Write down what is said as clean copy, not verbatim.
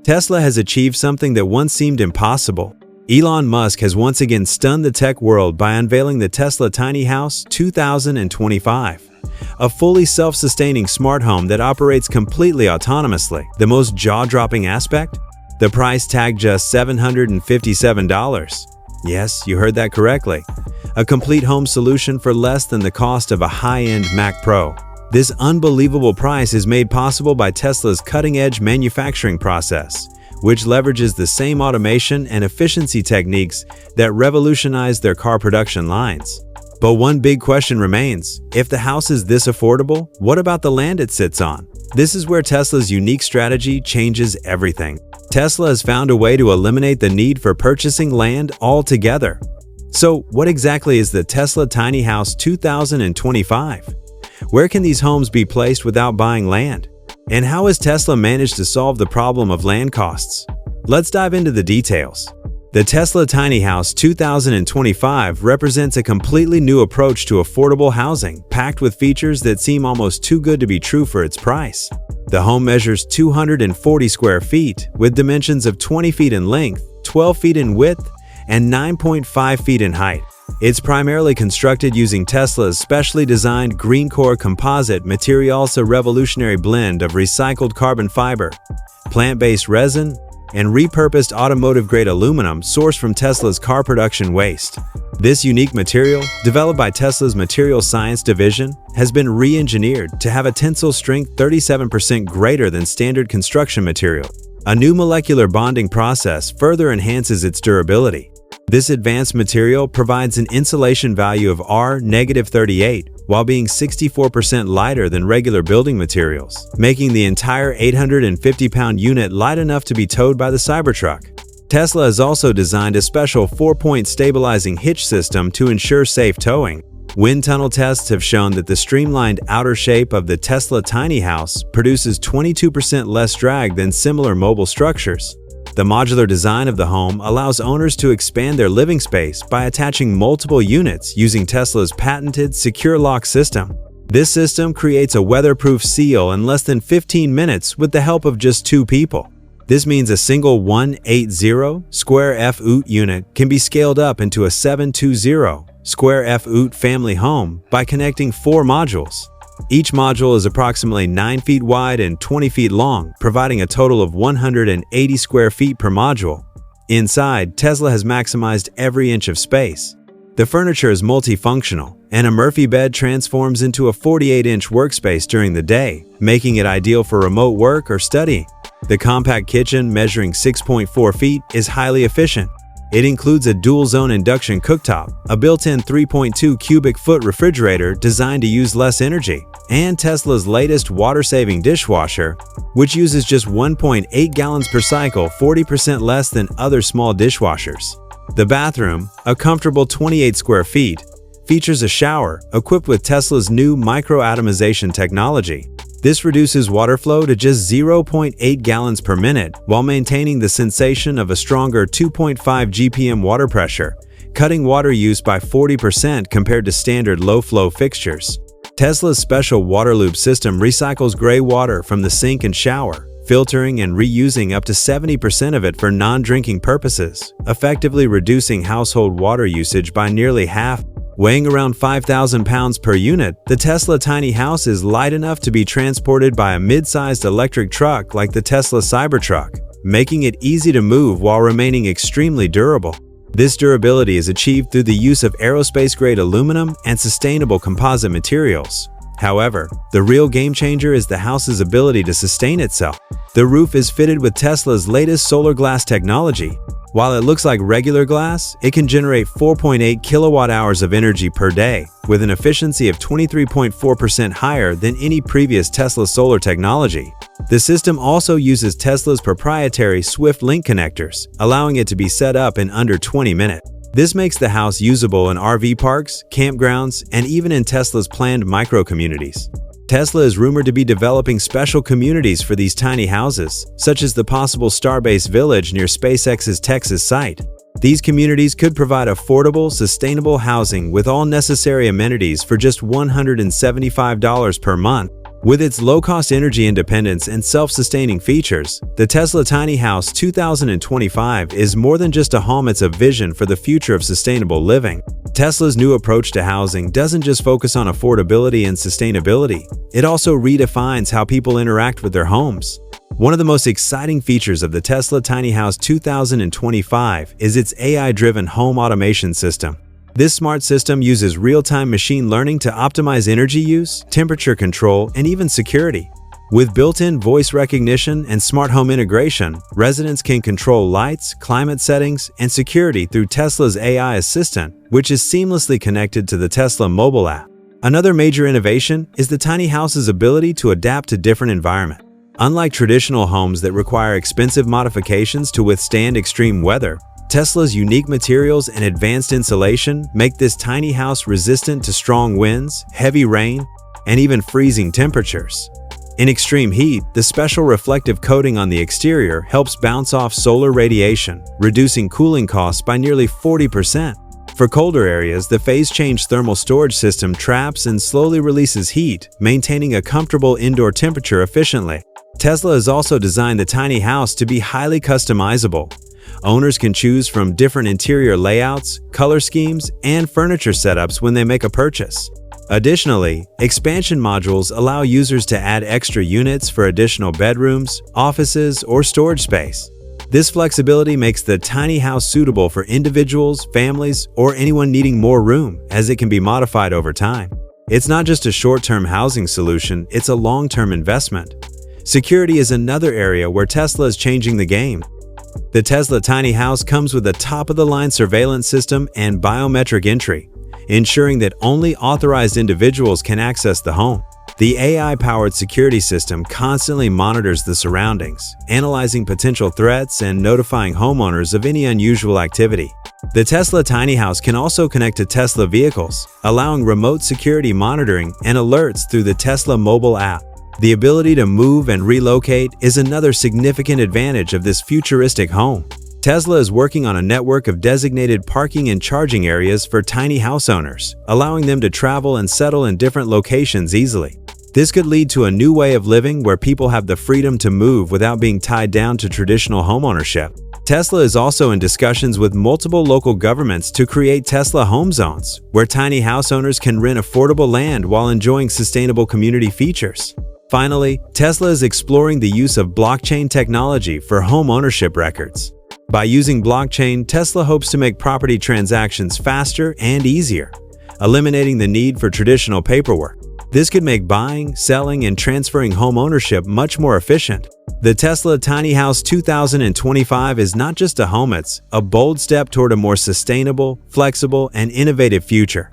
Tesla has achieved something that once seemed impossible. Elon Musk has once again stunned the tech world by unveiling the Tesla Tiny House 2025, a fully self-sustaining smart home that operates completely autonomously. The most jaw-dropping aspect? The price tag just $757. Yes, you heard that correctly. A complete home solution for less than the cost of a high-end Mac Pro. This unbelievable price is made possible by Tesla's cutting-edge manufacturing process, which leverages the same automation and efficiency techniques that revolutionized their car production lines. But one big question remains: if the house is this affordable, what about the land it sits on? This is where Tesla's unique strategy changes everything. Tesla has found a way to eliminate the need for purchasing land altogether. So, what exactly is the Tesla Tiny House 2025? Where can these homes be placed without buying land? And how has Tesla managed to solve the problem of land costs? Let's dive into the details. The Tesla Tiny House 2025 represents a completely new approach to affordable housing, packed with features that seem almost too good to be true for its price. The home measures 240 square feet, with dimensions of 20 feet in length, 12 feet in width, and 9.5 feet in height. It's primarily constructed using Tesla's specially designed GreenCore composite materials, a revolutionary blend of recycled carbon fiber, plant-based resin, and repurposed automotive-grade aluminum sourced from Tesla's car production waste. This unique material, developed by Tesla's Material Science division, has been re-engineered to have a tensile strength 37% greater than standard construction material. A new molecular bonding process further enhances its durability. This advanced material provides an insulation value of R-38 while being 64% lighter than regular building materials, making the entire 850-pound unit light enough to be towed by the Cybertruck. Tesla has also designed a special 4-point stabilizing hitch system to ensure safe towing. Wind tunnel tests have shown that the streamlined outer shape of the Tesla Tiny House produces 22% less drag than similar mobile structures. The modular design of the home allows owners to expand their living space by attaching multiple units using Tesla's patented secure lock system. This system creates a weatherproof seal in less than 15 minutes with the help of just 2 people. This means a single 180 square foot unit can be scaled up into a 720 square foot family home by connecting 4 modules. Each module is approximately 9 feet wide and 20 feet long, providing a total of 180 square feet per module. Inside, Tesla has maximized every inch of space. The furniture is multifunctional, and a Murphy bed transforms into a 48-inch workspace during the day, making it ideal for remote work or studying. The compact kitchen, measuring 6.4 feet, is highly efficient. It includes a dual-zone induction cooktop, a built-in 3.2 cubic foot refrigerator designed to use less energy, and Tesla's latest water-saving dishwasher, which uses just 1.8 gallons per cycle, 40% less than other small dishwashers. The bathroom, a comfortable 28 square feet, features a shower equipped with Tesla's new micro-atomization technology. This reduces water flow to just 0.8 gallons per minute while maintaining the sensation of a stronger 2.5 GPM water pressure, cutting water use by 40% compared to standard low-flow fixtures. Tesla's special water loop system recycles gray water from the sink and shower, filtering and reusing up to 70% of it for non-drinking purposes, effectively reducing household water usage by nearly half. Weighing around 5,000 pounds per unit, the Tesla Tiny House is light enough to be transported by a mid-sized electric truck like the Tesla Cybertruck, making it easy to move while remaining extremely durable. This durability is achieved through the use of aerospace-grade aluminum and sustainable composite materials. However, the real game-changer is the house's ability to sustain itself. The roof is fitted with Tesla's latest solar glass technology. While it looks like regular glass, it can generate 4.8 kilowatt-hours of energy per day, with an efficiency of 23.4% higher than any previous Tesla solar technology. The system also uses Tesla's proprietary Swift Link connectors, allowing it to be set up in under 20 minutes. This makes the house usable in RV parks, campgrounds, and even in Tesla's planned micro-communities. Tesla is rumored to be developing special communities for these tiny houses, such as the possible Starbase Village near SpaceX's Texas site. These communities could provide affordable, sustainable housing with all necessary amenities for just $175 per month. With its low-cost energy independence and self-sustaining features, the Tesla Tiny House 2025 is more than just a home, it's a vision for the future of sustainable living. Tesla's new approach to housing doesn't just focus on affordability and sustainability, it also redefines how people interact with their homes. One of the most exciting features of the Tesla Tiny House 2025 is its AI-driven home automation system. This smart system uses real-time machine learning to optimize energy use, temperature control, and even security. With built-in voice recognition and smart home integration, residents can control lights, climate settings, and security through Tesla's AI assistant, which is seamlessly connected to the Tesla mobile app. Another major innovation is the tiny house's ability to adapt to different environments. Unlike traditional homes that require expensive modifications to withstand extreme weather, Tesla's unique materials and advanced insulation make this tiny house resistant to strong winds, heavy rain, and even freezing temperatures. In extreme heat, the special reflective coating on the exterior helps bounce off solar radiation, reducing cooling costs by nearly 40%. For colder areas, the phase-change thermal storage system traps and slowly releases heat, maintaining a comfortable indoor temperature efficiently. Tesla has also designed the tiny house to be highly customizable. Owners can choose from different interior layouts, color schemes, and furniture setups when they make a purchase. Additionally, expansion modules allow users to add extra units for additional bedrooms, offices, or storage space. This flexibility makes the tiny house suitable for individuals, families, or anyone needing more room, as it can be modified over time. It's not just a short-term housing solution, it's a long-term investment. Security is another area where Tesla is changing the game. The Tesla Tiny House comes with a top-of-the-line surveillance system and biometric entry, ensuring that only authorized individuals can access the home. The AI-powered security system constantly monitors the surroundings, analyzing potential threats and notifying homeowners of any unusual activity. The Tesla Tiny House can also connect to Tesla vehicles, allowing remote security monitoring and alerts through the Tesla mobile app. The ability to move and relocate is another significant advantage of this futuristic home. Tesla is working on a network of designated parking and charging areas for tiny house owners, allowing them to travel and settle in different locations easily. This could lead to a new way of living where people have the freedom to move without being tied down to traditional homeownership. Tesla is also in discussions with multiple local governments to create Tesla home zones, where tiny house owners can rent affordable land while enjoying sustainable community features. Finally, Tesla is exploring the use of blockchain technology for home ownership records. By using blockchain, Tesla hopes to make property transactions faster and easier, eliminating the need for traditional paperwork. This could make buying, selling, and transferring home ownership much more efficient. The Tesla Tiny House 2025 is not just a home, it's a bold step toward a more sustainable, flexible, and innovative future.